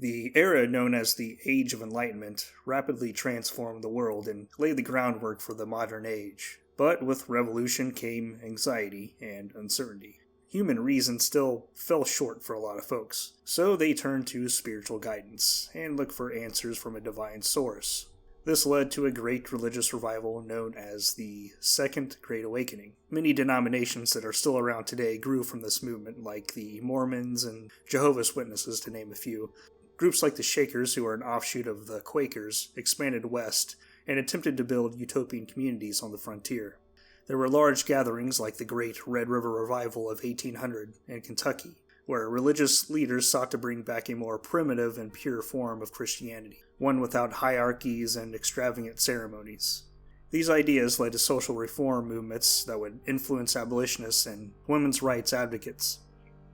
The era known as the Age of Enlightenment rapidly transformed the world and laid the groundwork for the modern age. But with revolution came anxiety and uncertainty. Human reason still fell short for a lot of folks, so they turned to spiritual guidance and looked for answers from a divine source. This led to a great religious revival known as the Second Great Awakening. Many denominations that are still around today grew from this movement, like the Mormons and Jehovah's Witnesses, to name a few. Groups like the Shakers, who are an offshoot of the Quakers, expanded west and attempted to build utopian communities on the frontier. There were large gatherings like the Great Red River Revival of 1800 in Kentucky, where religious leaders sought to bring back a more primitive and pure form of Christianity, one without hierarchies and extravagant ceremonies. These ideas led to social reform movements that would influence abolitionists and women's rights advocates.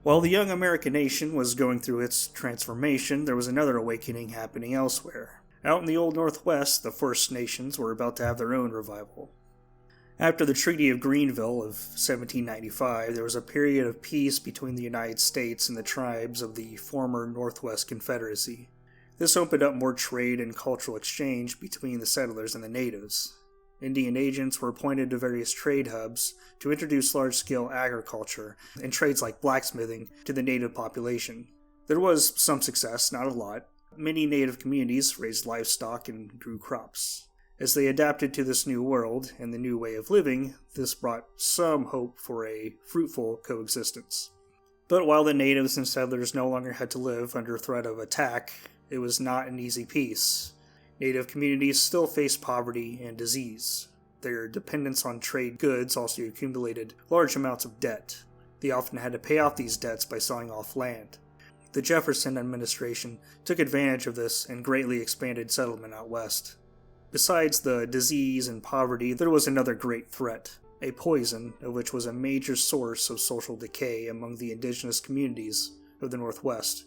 While the young American nation was going through its transformation, there was another awakening happening elsewhere. Out in the Old Northwest, the First Nations were about to have their own revival. After the Treaty of Greenville of 1795, there was a period of peace between the United States and the tribes of the former Northwest Confederacy. This opened up more trade and cultural exchange between the settlers and the natives. Indian agents were appointed to various trade hubs to introduce large-scale agriculture and trades like blacksmithing to the native population. There was some success, not a lot. Many native communities raised livestock and grew crops. As they adapted to this new world and the new way of living, this brought some hope for a fruitful coexistence. But while the natives and settlers no longer had to live under threat of attack, it was not an easy peace. Native communities still faced poverty and disease. Their dependence on trade goods also accumulated large amounts of debt. They often had to pay off these debts by selling off land. The Jefferson administration took advantage of this and greatly expanded settlement out west. Besides the disease and poverty, there was another great threat, a poison of which was a major source of social decay among the indigenous communities of the Northwest.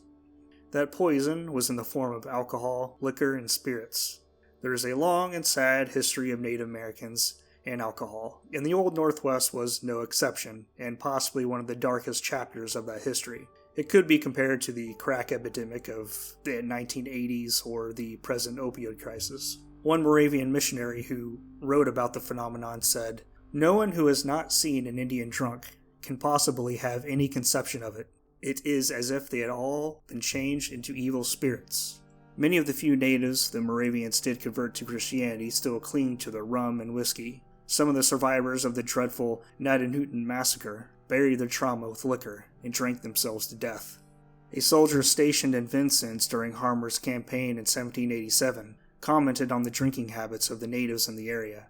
That poison was in the form of alcohol, liquor, and spirits. There is a long and sad history of Native Americans and alcohol, and the Old Northwest was no exception, and possibly one of the darkest chapters of that history. It could be compared to the crack epidemic of the 1980s or the present opioid crisis. One Moravian missionary who wrote about the phenomenon said, "No one who has not seen an Indian drunk can possibly have any conception of it. It is as if they had all been changed into evil spirits." Many of the few natives the Moravians did convert to Christianity still cling to the rum and whiskey. Some of the survivors of the dreadful Natanutan massacre buried their trauma with liquor and drank themselves to death. A soldier stationed in Vincennes during Harmer's campaign in 1787 commented on the drinking habits of the natives in the area.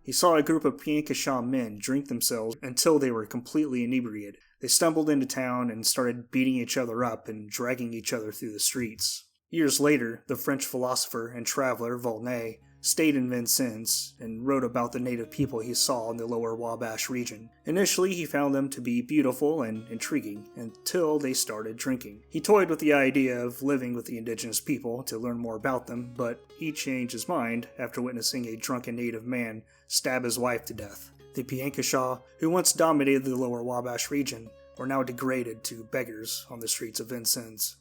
He saw a group of Piankashaw men drink themselves until they were completely inebriated. They stumbled into town and started beating each other up and dragging each other through the streets. Years later, the French philosopher and traveler Volney stayed in Vincennes and wrote about the native people he saw in the lower Wabash region. Initially, he found them to be beautiful and intriguing until they started drinking. He toyed with the idea of living with the indigenous people to learn more about them, but he changed his mind after witnessing a drunken native man stab his wife to death. The Piankashaw, who once dominated the lower Wabash region, were now degraded to beggars on the streets of Vincennes.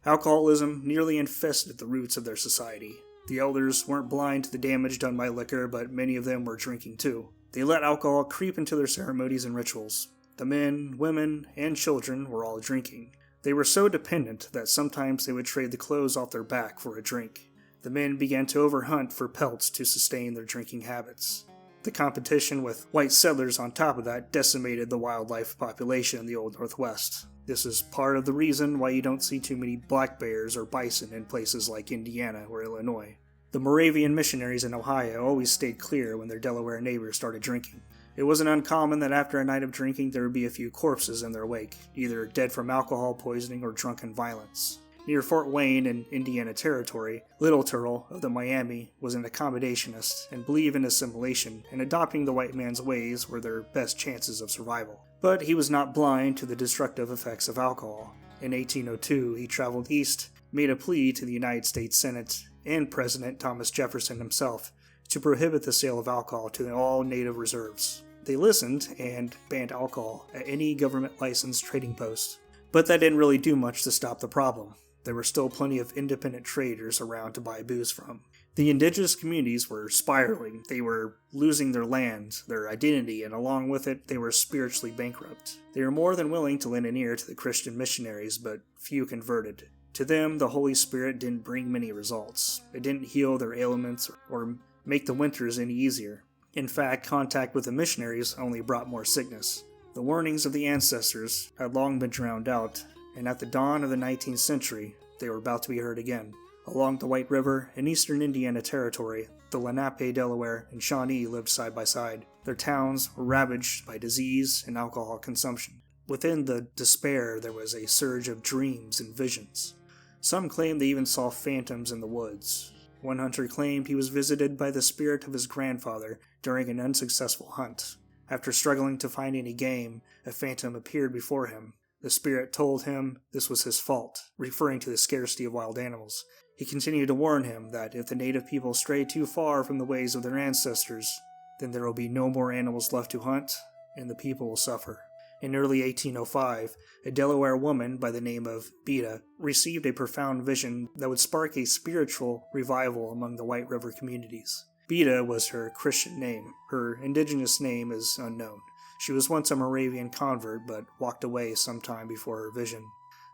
Alcoholism nearly infested the roots of their society. The elders weren't blind to the damage done by liquor, but many of them were drinking too. They let alcohol creep into their ceremonies and rituals. The men, women, and children were all drinking. They were so dependent that sometimes they would trade the clothes off their back for a drink. The men began to overhunt for pelts to sustain their drinking habits. The competition with white settlers on top of that decimated the wildlife population in the Old Northwest. This is part of the reason why you don't see too many black bears or bison in places like Indiana or Illinois. The Moravian missionaries in Ohio always stayed clear when their Delaware neighbors started drinking. It wasn't uncommon that after a night of drinking there would be a few corpses in their wake, either dead from alcohol poisoning or drunken violence. Near Fort Wayne in Indiana Territory, Little Turtle of the Miami was an accommodationist and believed in assimilation, and adopting the white man's ways were their best chances of survival. But he was not blind to the destructive effects of alcohol. In 1802, he traveled east, made a plea to the United States Senate and President Thomas Jefferson himself to prohibit the sale of alcohol to all native reserves. They listened and banned alcohol at any government-licensed trading post. But that didn't really do much to stop the problem. there were still plenty of independent traders around to buy booze from. The indigenous communities were spiraling. They were losing their land, their identity, and along with it, they were spiritually bankrupt. They were more than willing to lend an ear to the Christian missionaries, but few converted. To them, the Holy Spirit didn't bring many results. It didn't heal their ailments or make the winters any easier. In fact, contact with the missionaries only brought more sickness. The warnings of the ancestors had long been drowned out, and at the dawn of the 19th century, they were about to be heard again. Along the White River, in eastern Indiana Territory, the Lenape, Delaware, and Shawnee lived side by side. Their towns were ravaged by disease and alcohol consumption. Within the despair, there was a surge of dreams and visions. Some claimed they even saw phantoms in the woods. One hunter claimed he was visited by the spirit of his grandfather during an unsuccessful hunt. After struggling to find any game, a phantom appeared before him. The spirit told him this was his fault, referring to the scarcity of wild animals. He continued to warn him that if the native people stray too far from the ways of their ancestors, then there will be no more animals left to hunt, and the people will suffer. In early 1805, a Delaware woman by the name of Beta received a profound vision that would spark a spiritual revival among the White River communities. Beta was her Christian name. Her indigenous name is unknown. She was once a Moravian convert, but walked away sometime before her vision.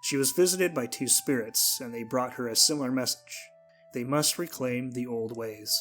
She was visited by two spirits, and they brought her a similar message. They must reclaim the old ways.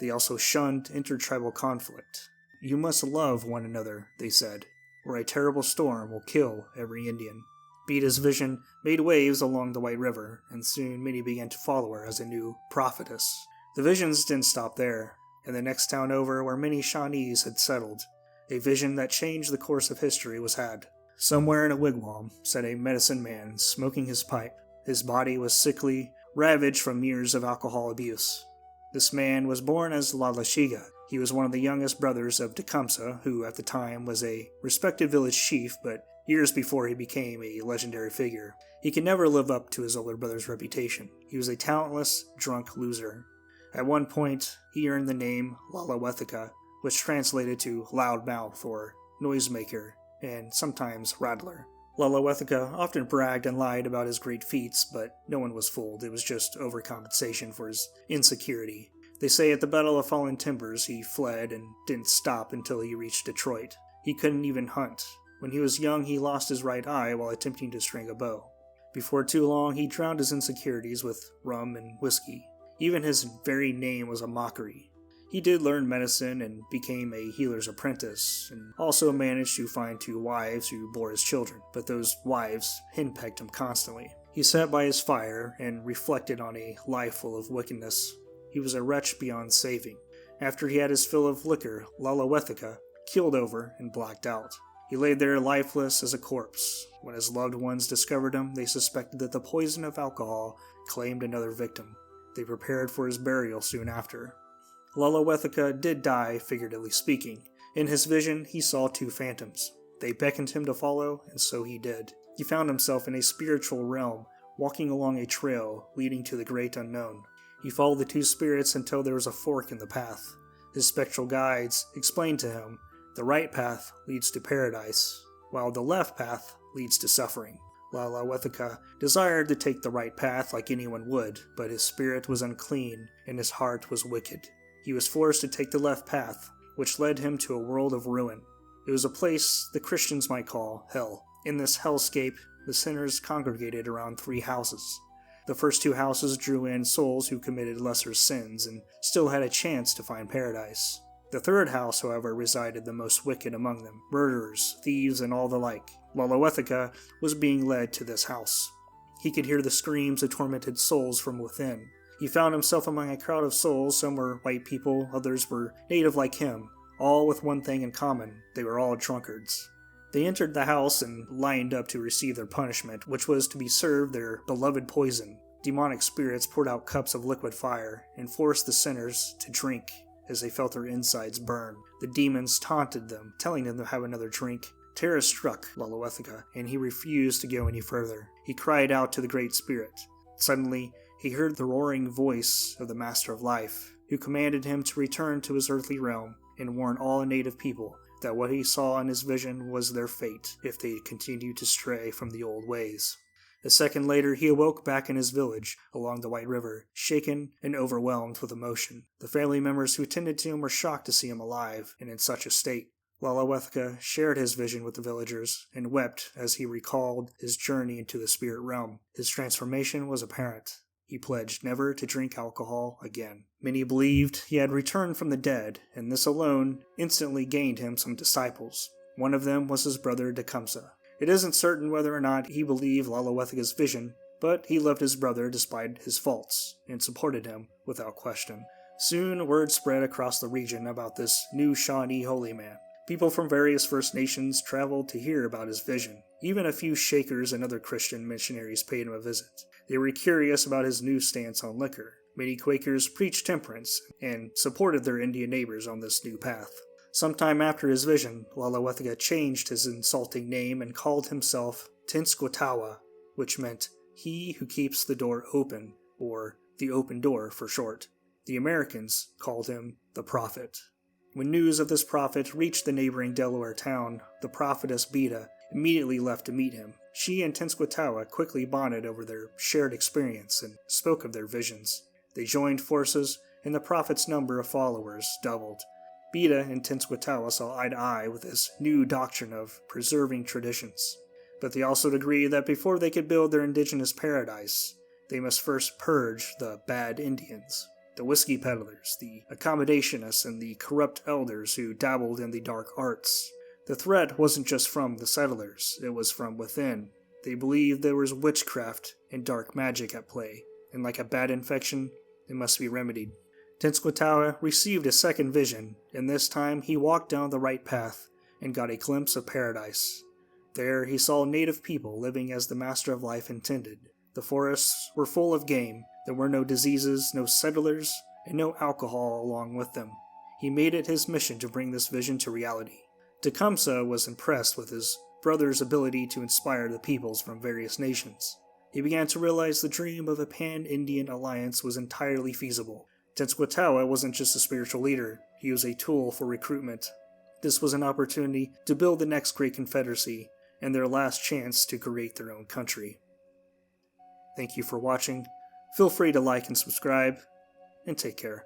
They also shunned intertribal conflict. You must love one another, they said, or a terrible storm will kill every Indian. Beta's vision made waves along the White River, and soon many began to follow her as a new prophetess. The visions didn't stop there. In the next town over, where many Shawnees had settled, a vision that changed the course of history was had. Somewhere in a wigwam sat a medicine man smoking his pipe. His body was sickly, ravaged from years of alcohol abuse. This man was born as Lalashiga. He was one of the youngest brothers of Tecumseh, who at the time was a respected village chief, but years before he became a legendary figure. He could never live up to his older brother's reputation. He was a talentless, drunk loser. At one point, he earned the name Lalawethika, which translated to loud mouth or noisemaker, and sometimes rattler. Lalawethika often bragged and lied about his great feats, but no one was fooled. It was just overcompensation for his insecurity. They say at the Battle of Fallen Timbers he fled and didn't stop until he reached Detroit. He couldn't even hunt. When he was young, he lost his right eye while attempting to string a bow. Before too long, he drowned his insecurities with rum and whiskey. Even his very name was a mockery. He did learn medicine and became a healer's apprentice, and also managed to find two wives who bore his children, but those wives henpecked him constantly. He sat by his fire and reflected on a life full of wickedness. He was a wretch beyond saving. After he had his fill of liquor, Lalawethika keeled over and blacked out. He lay there lifeless as a corpse. When his loved ones discovered him, they suspected that the poison of alcohol claimed another victim. They prepared for his burial soon after. Lalawethika did die, figuratively speaking. In his vision, he saw two phantoms. They beckoned him to follow, and so he did. He found himself in a spiritual realm, walking along a trail leading to the great unknown. He followed the two spirits until there was a fork in the path. His spectral guides explained to him, the right path leads to paradise, while the left path leads to suffering. Lalawethika desired to take the right path like anyone would, but his spirit was unclean and his heart was wicked. He was forced to take the left path, which led him to a world of ruin. It was a place the Christians might call hell. In this hellscape, the sinners congregated around 3 houses. The first 2 houses drew in souls who committed lesser sins and still had a chance to find paradise. The third house, however, resided the most wicked among them, murderers, thieves, and all the like. Lalawethika was being led to this house. He could hear the screams of tormented souls from within. He found himself among a crowd of souls. Some were white people, others were native like him, all with one thing in common: they were all drunkards. They entered the house and lined up to receive their punishment, which was to be served their beloved poison. Demonic spirits poured out cups of liquid fire and forced the sinners to drink as they felt their insides burn. The demons taunted them, telling them to have another drink. Terror struck Lalawethika, and he refused to go any further. He cried out to the Great Spirit. Suddenly, he heard the roaring voice of the Master of Life, who commanded him to return to his earthly realm and warn all native people that what he saw in his vision was their fate if they continued to stray from the old ways. A second later, he awoke back in his village along the White River, shaken and overwhelmed with emotion. The family members who attended to him were shocked to see him alive and in such a state. Lalawethka shared his vision with the villagers and wept as he recalled his journey into the spirit realm. His transformation was apparent. He pledged never to drink alcohol again. Many believed he had returned from the dead, and this alone instantly gained him some disciples. One of them was his brother Tecumseh. It isn't certain whether or not he believed Lalawethka's vision, but he loved his brother despite his faults and supported him without question. Soon word spread across the region about this new Shawnee holy man. People from various First Nations traveled to hear about his vision. Even a few Shakers and other Christian missionaries paid him a visit. They were curious about his new stance on liquor. Many Quakers preached temperance and supported their Indian neighbors on this new path. Sometime after his vision, Lalawethka changed his insulting name and called himself Tenskwatawa, which meant he who keeps the door open, or the open door for short. The Americans called him the Prophet. When news of this prophet reached the neighboring Delaware town, the prophetess Beta immediately left to meet him. She and Tenskwatawa quickly bonded over their shared experience and spoke of their visions. They joined forces, and the prophet's number of followers doubled. Beta and Tenskwatawa saw eye to eye with this new doctrine of preserving traditions. But they also agreed that before they could build their indigenous paradise, they must first purge the bad Indians. The whiskey peddlers, the accommodationists, and the corrupt elders who dabbled in the dark arts. The threat wasn't just from the settlers, it was from within. They believed there was witchcraft and dark magic at play, and like a bad infection, it must be remedied. Tenskwatawa received a second vision, and this time he walked down the right path and got a glimpse of paradise. There he saw native people living as the Master of Life intended. The forests were full of game. There were no diseases, no settlers, and no alcohol along with them. He made it his mission to bring this vision to reality. Tecumseh was impressed with his brother's ability to inspire the peoples from various nations. He began to realize the dream of a pan-Indian alliance was entirely feasible. Tenskwatawa wasn't just a spiritual leader, he was a tool for recruitment. This was an opportunity to build the next great confederacy, and their last chance to create their own country. Thank you for watching. Feel free to like and subscribe, and take care.